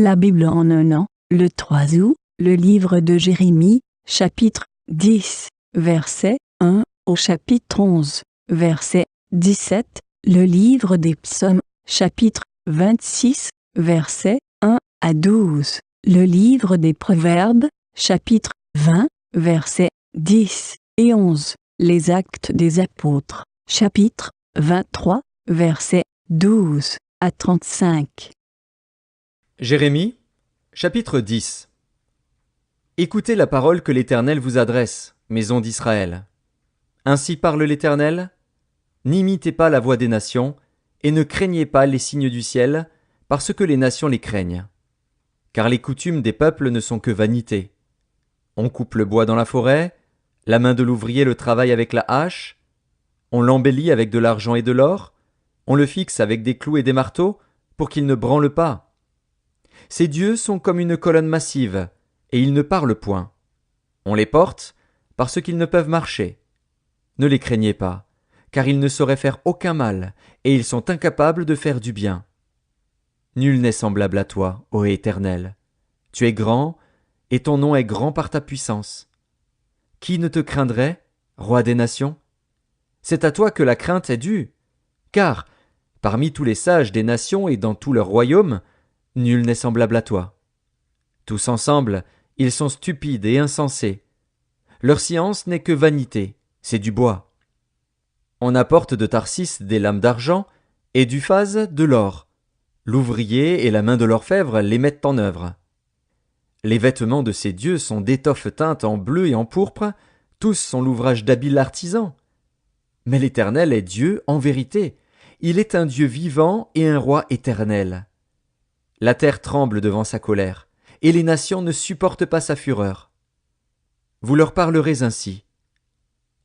La Bible en un an, le 3 août, le livre de Jérémie, chapitre 10, verset 1 au chapitre 11, verset 17, le livre des psaumes, chapitre 26, verset 1 à 12, le livre des proverbes, chapitre 20, verset 10 et 11, les actes des apôtres, chapitre 23, verset 12 à 35. Jérémie, chapitre 10. Écoutez la parole que l'Éternel vous adresse, maison d'Israël. Ainsi parle l'Éternel, n'imitez pas la voix des nations, et ne craignez pas les signes du ciel, parce que les nations les craignent. Car les coutumes des peuples ne sont que vanité. On coupe le bois dans la forêt, la main de l'ouvrier le travaille avec la hache, on l'embellit avec de l'argent et de l'or, on le fixe avec des clous et des marteaux, pour qu'il ne branle pas. Ces dieux sont comme une colonne massive, et ils ne parlent point. On les porte, parce qu'ils ne peuvent marcher. Ne les craignez pas, car ils ne sauraient faire aucun mal, et ils sont incapables de faire du bien. Nul n'est semblable à toi, ô Éternel. Tu es grand, et ton nom est grand par ta puissance. Qui ne te craindrait, roi des nations? C'est à toi que la crainte est due, car, parmi tous les sages des nations et dans tout leur royaume, nul n'est semblable à toi. Tous ensemble, ils sont stupides et insensés. Leur science n'est que vanité, c'est du bois. On apporte de Tarsis des lames d'argent, et d'Uphaz de l'or. L'ouvrier et la main de l'orfèvre les mettent en œuvre. Les vêtements de ces dieux sont d'étoffes teintes en bleu et en pourpre, tous sont l'ouvrage d'habiles artisans. Mais l'Éternel est Dieu en vérité, il est un Dieu vivant et un roi éternel. La terre tremble devant sa colère, et les nations ne supportent pas sa fureur. Vous leur parlerez ainsi.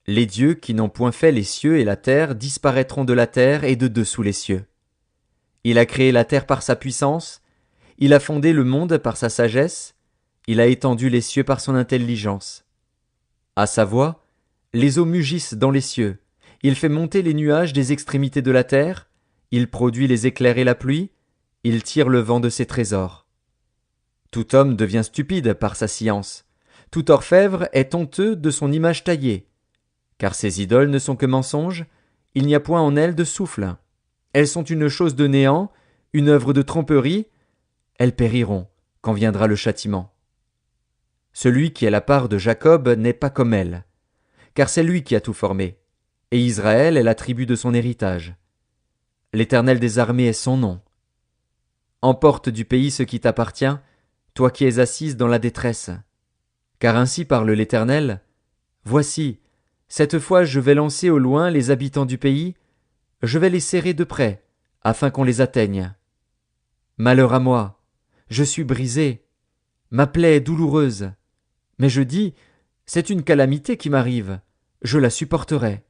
Les dieux qui n'ont point fait les cieux et la terre disparaîtront de la terre et de dessous les cieux. Il a créé la terre par sa puissance, il a fondé le monde par sa sagesse, il a étendu les cieux par son intelligence. À sa voix, les eaux mugissent dans les cieux, il fait monter les nuages des extrémités de la terre, il produit les éclairs et la pluie, il tire le vent de ses trésors. Tout homme devient stupide par sa science. Tout orfèvre est honteux de son image taillée. Car ces idoles ne sont que mensonges, il n'y a point en elles de souffle. Elles sont une chose de néant, une œuvre de tromperie. Elles périront quand viendra le châtiment. Celui qui a la part de Jacob n'est pas comme elle, car c'est lui qui a tout formé, et Israël est la tribu de son héritage. L'Éternel des armées est son nom. Emporte du pays ce qui t'appartient, toi qui es assise dans la détresse. Car ainsi parle l'Éternel, voici, cette fois je vais lancer au loin les habitants du pays, je vais les serrer de près, afin qu'on les atteigne. Malheur à moi, je suis brisé, ma plaie est douloureuse, mais je dis, c'est une calamité qui m'arrive, je la supporterai.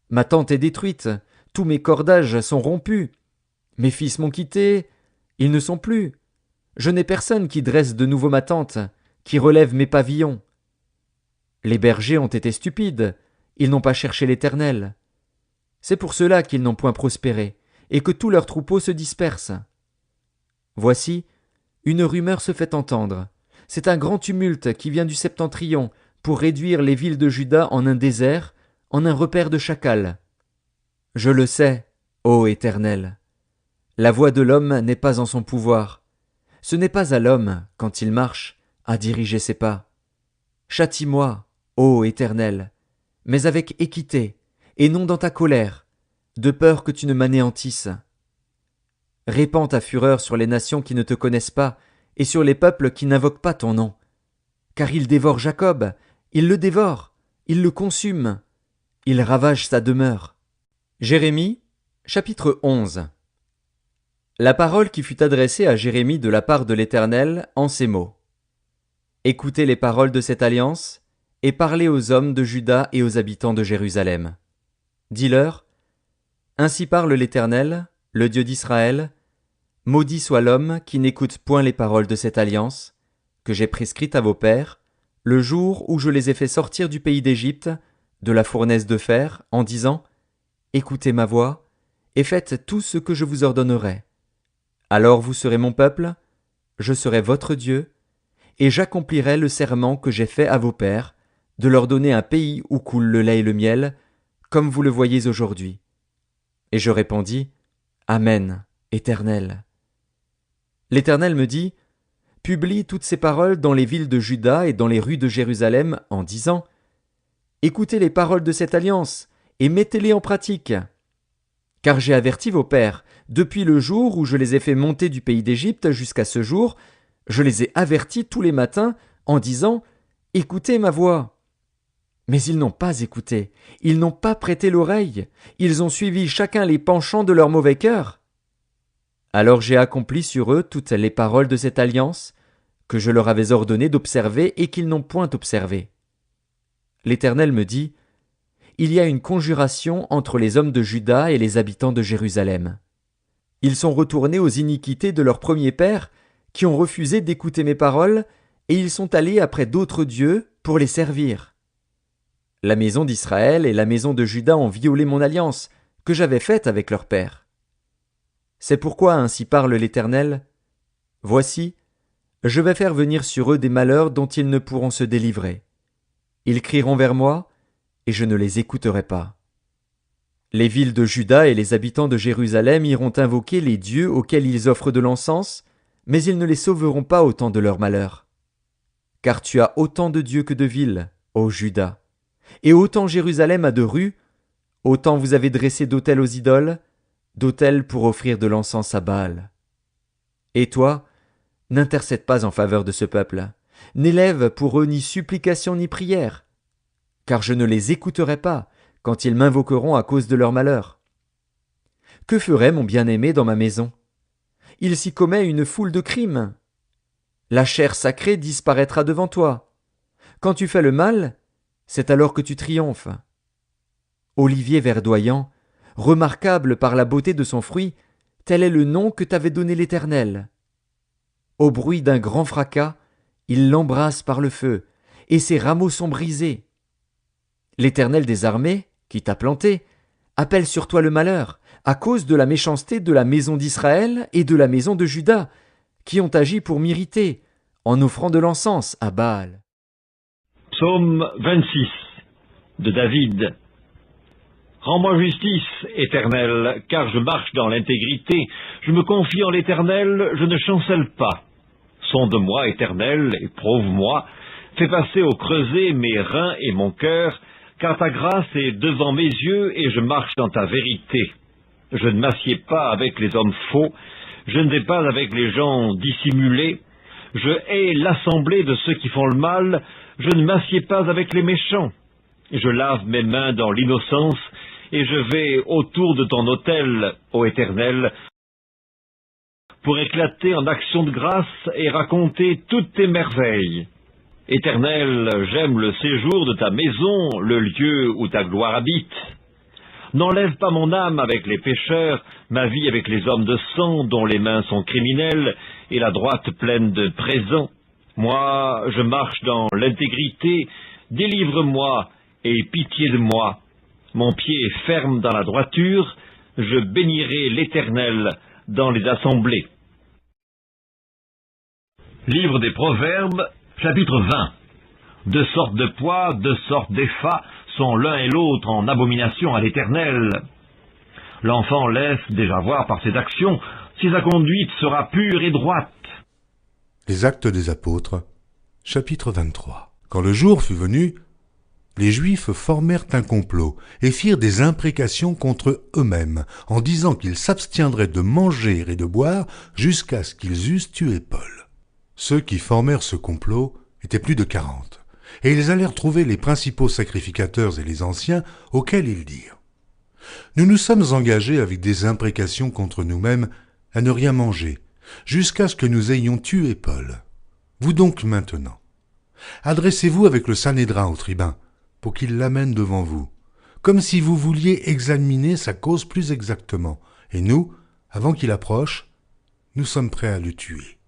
Ma tente est détruite, tous mes cordages sont rompus, mes fils m'ont quitté, ils ne sont plus. Je n'ai personne qui dresse de nouveau ma tente, qui relève mes pavillons. Les bergers ont été stupides, ils n'ont pas cherché l'Éternel. C'est pour cela qu'ils n'ont point prospéré, et que tous leurs troupeaux se dispersent. Voici, une rumeur se fait entendre. C'est un grand tumulte qui vient du septentrion pour réduire les villes de Juda en un désert, en un repaire de chacals. Je le sais, ô Éternel. La voix de l'homme n'est pas en son pouvoir. Ce n'est pas à l'homme, quand il marche, à diriger ses pas. Châtie-moi, ô Éternel, mais avec équité, et non dans ta colère, de peur que tu ne m'anéantisses. Répands ta fureur sur les nations qui ne te connaissent pas, et sur les peuples qui n'invoquent pas ton nom. Car il dévore Jacob, il le dévore, il le consume, il ravage sa demeure. Jérémie, chapitre 11. La parole qui fut adressée à Jérémie de la part de l'Éternel en ces mots. Écoutez les paroles de cette alliance, et parlez aux hommes de Juda et aux habitants de Jérusalem. Dis-leur, ainsi parle l'Éternel, le Dieu d'Israël, maudit soit l'homme qui n'écoute point les paroles de cette alliance, que j'ai prescrite à vos pères, le jour où je les ai fait sortir du pays d'Égypte, de la fournaise de fer, en disant, écoutez ma voix, et faites tout ce que je vous ordonnerai. Alors vous serez mon peuple, je serai votre Dieu, et j'accomplirai le serment que j'ai fait à vos pères, de leur donner un pays où coule le lait et le miel, comme vous le voyez aujourd'hui. Et je répondis, Amen, Éternel. L'Éternel me dit, publie toutes ces paroles dans les villes de Juda et dans les rues de Jérusalem en disant, écoutez les paroles de cette alliance et mettez-les en pratique. Car j'ai averti vos pères, depuis le jour où je les ai fait monter du pays d'Égypte jusqu'à ce jour, je les ai avertis tous les matins en disant, écoutez ma voix. Mais ils n'ont pas écouté, ils n'ont pas prêté l'oreille, ils ont suivi chacun les penchants de leur mauvais cœur. Alors j'ai accompli sur eux toutes les paroles de cette alliance, que je leur avais ordonné d'observer et qu'ils n'ont point observé. L'Éternel me dit, il y a une conjuration entre les hommes de Juda et les habitants de Jérusalem. Ils sont retournés aux iniquités de leur premier père, qui ont refusé d'écouter mes paroles, et ils sont allés après d'autres dieux pour les servir. La maison d'Israël et la maison de Juda ont violé mon alliance, que j'avais faite avec leur père. C'est pourquoi ainsi parle l'Éternel. Voici, je vais faire venir sur eux des malheurs dont ils ne pourront se délivrer. Ils crieront vers moi, et je ne les écouterai pas. Les villes de Juda et les habitants de Jérusalem iront invoquer les dieux auxquels ils offrent de l'encens, mais ils ne les sauveront pas au temps de leur malheur. Car tu as autant de dieux que de villes, ô Juda, et autant Jérusalem a de rues, autant vous avez dressé d'autels aux idoles, d'autels pour offrir de l'encens à Baal. Et toi, n'intercède pas en faveur de ce peuple, n'élève pour eux ni supplication ni prière, car je ne les écouterai pas quand ils m'invoqueront à cause de leur malheur. Que ferait mon bien-aimé dans ma maison? Il s'y commet une foule de crimes. La chair sacrée disparaîtra devant toi. Quand tu fais le mal, c'est alors que tu triomphes. Olivier verdoyant, remarquable par la beauté de son fruit, tel est le nom que t'avait donné l'Éternel. Au bruit d'un grand fracas, il l'embrasse par le feu, et ses rameaux sont brisés. L'Éternel des armées, qui t'a planté, appelle sur toi le malheur, à cause de la méchanceté de la maison d'Israël et de la maison de Juda, qui ont agi pour m'irriter, en offrant de l'encens à Baal. Psaume 26 de David. Rends-moi justice, Éternel, car je marche dans l'intégrité. Je me confie en l'Éternel, je ne chancelle pas. Sonde-moi, Éternel, éprouve-moi. Fais passer au creuset mes reins et mon cœur, car ta grâce est devant mes yeux et je marche dans ta vérité. Je ne m'assieds pas avec les hommes faux, je ne vais pas avec les gens dissimulés. Je hais l'assemblée de ceux qui font le mal, je ne m'assieds pas avec les méchants. Je lave mes mains dans l'innocence, et je vais autour de ton autel, ô Éternel, pour éclater en action de grâce et raconter toutes tes merveilles. Éternel, j'aime le séjour de ta maison, le lieu où ta gloire habite. N'enlève pas mon âme avec les pécheurs, ma vie avec les hommes de sang dont les mains sont criminelles et la droite pleine de présents. Moi, je marche dans l'intégrité, délivre-moi et aie pitié de moi. Mon pied est ferme dans la droiture, je bénirai l'Éternel dans les assemblées. Livre des Proverbes, chapitre 20. Deux sortes de poids, deux sortes d'effats sont l'un et l'autre en abomination à l'Éternel. L'enfant laisse déjà voir par ses actions si sa conduite sera pure et droite. Les Actes des Apôtres, chapitre 23. Quand le jour fut venu, les Juifs formèrent un complot et firent des imprécations contre eux-mêmes, en disant qu'ils s'abstiendraient de manger et de boire jusqu'à ce qu'ils eussent tué Paul. Ceux qui formèrent ce complot étaient plus de 40, et ils allèrent trouver les principaux sacrificateurs et les anciens, auxquels ils dirent : « Nous nous sommes engagés avec des imprécations contre nous-mêmes à ne rien manger, jusqu'à ce que nous ayons tué Paul. Vous donc maintenant, adressez-vous avec le Sanhédrin au tribun, pour qu'il l'amène devant vous, comme si vous vouliez examiner sa cause plus exactement, et nous, avant qu'il approche, nous sommes prêts à le tuer. »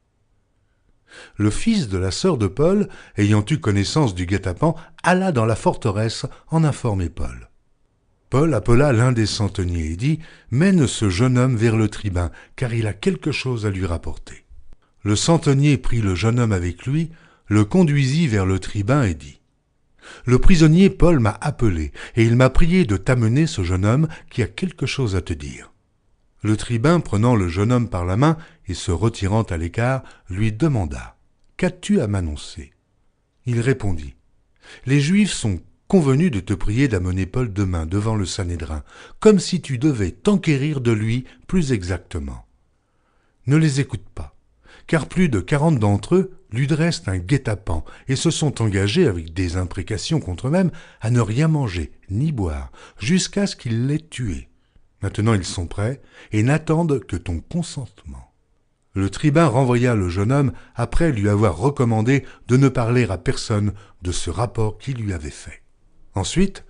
Le fils de la sœur de Paul, ayant eu connaissance du guet-apens, alla dans la forteresse en informer Paul. Paul appela l'un des centeniers et dit : « Mène ce jeune homme vers le tribun, car il a quelque chose à lui rapporter. » Le centenier prit le jeune homme avec lui, le conduisit vers le tribun et dit « Le prisonnier Paul m'a appelé, et il m'a prié de t'amener ce jeune homme qui a quelque chose à te dire. » Le tribun, prenant le jeune homme par la main et se retirant à l'écart, lui demanda « Qu'as-tu à m'annoncer » Il répondit « Les Juifs sont convenus de te prier d'amener Paul demain devant le Sanhédrin, comme si tu devais t'enquérir de lui plus exactement. Ne les écoute pas, car plus de 40 d'entre eux lui dressent un guet-apens et se sont engagés avec des imprécations contre eux-mêmes à ne rien manger ni boire jusqu'à ce qu'ils l'aient tué. Maintenant ils sont prêts et n'attendent que ton consentement. » Le tribun renvoya le jeune homme après lui avoir recommandé de ne parler à personne de ce rapport qu'il lui avait fait. Ensuite,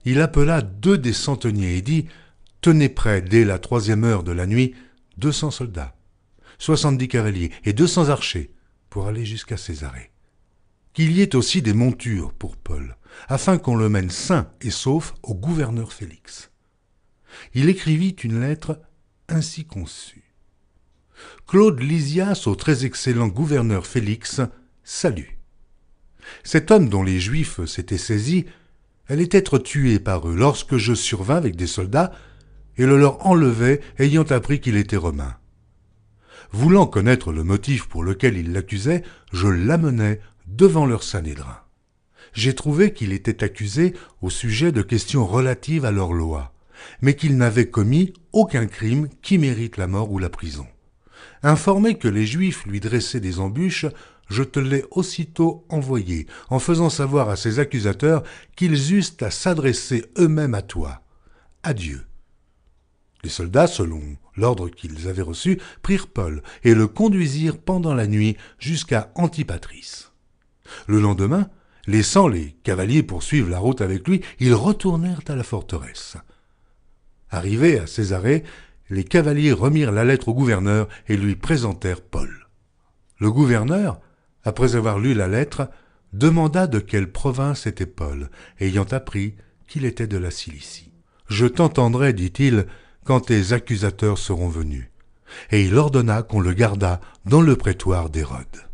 il appela 2 des centeniers et dit « Tenez prêts dès la 3e heure de la nuit 200 soldats, 70 cavaliers et 200 archers pour aller jusqu'à Césarée. Qu'il y ait aussi des montures pour Paul, afin qu'on le mène sain et sauf au gouverneur Félix. » Il écrivit une lettre ainsi conçue. Claude Lysias au très excellent gouverneur Félix, salut. Cet homme dont les Juifs s'étaient saisis allait être tué par eux lorsque je survins avec des soldats et le leur enlevai ayant appris qu'il était romain. Voulant connaître le motif pour lequel ils l'accusaient, je l'amenai devant leur Sanhédrin. J'ai trouvé qu'il était accusé au sujet de questions relatives à leur loi, mais qu'il n'avait commis aucun crime qui mérite la mort ou la prison. Informé que les Juifs lui dressaient des embûches, je te l'ai aussitôt envoyé, en faisant savoir à ses accusateurs qu'ils eussent à s'adresser eux-mêmes à toi. Adieu. Les soldats, selon l'ordre qu'ils avaient reçu, prirent Paul et le conduisirent pendant la nuit jusqu'à Antipatris. Le lendemain, laissant les cavaliers poursuivre la route avec lui, ils retournèrent à la forteresse. Arrivés à Césarée, les cavaliers remirent la lettre au gouverneur et lui présentèrent Paul. Le gouverneur, après avoir lu la lettre, demanda de quelle province était Paul, ayant appris qu'il était de la Cilicie. « Je t'entendrai, dit-il, quand tes accusateurs seront venus. » Et il ordonna qu'on le gardât dans le prétoire d'Hérode.